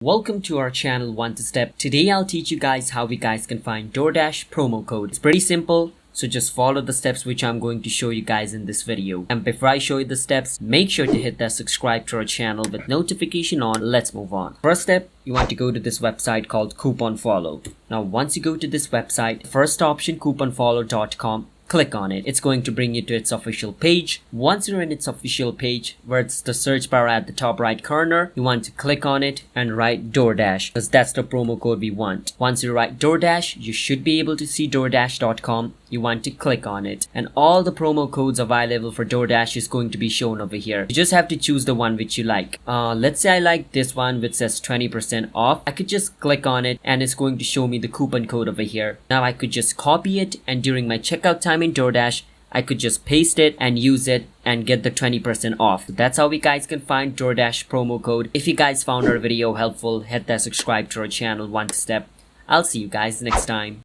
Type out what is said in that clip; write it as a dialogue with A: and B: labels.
A: Welcome to our channel One to Step. Today I'll teach you guys how we guys can find Doordash promo code. It's pretty simple, so just follow the steps which I'm going to show you guys in this video. And before I show you the steps, make sure to hit that subscribe to our channel with notification on. Let's move on. First step, you want to go to this website called Coupon Follow. Now once you go to this website, first option couponfollow.com. Click on it. It's going to bring you to its official page. Once you're in its official page, where it's the search bar at the top right corner, you want to click on it and write Doordash, because that's the promo code we want. Once you write Doordash, you should be able to see doordash.com. You want to click on it, and all the promo codes available for Doordash is going to be shown over here. You just have to choose the one which you like. Let's say I like this one which says 20% off. I could just click on it and it's going to show me the coupon code over here. Now I could just copy it, and during my checkout time in Doordash, I could just paste it and use it and get the 20% off. That's how we guys can find Doordash promo code. If you guys found our video helpful, hit that subscribe to our channel One Step. I'll see you guys next time.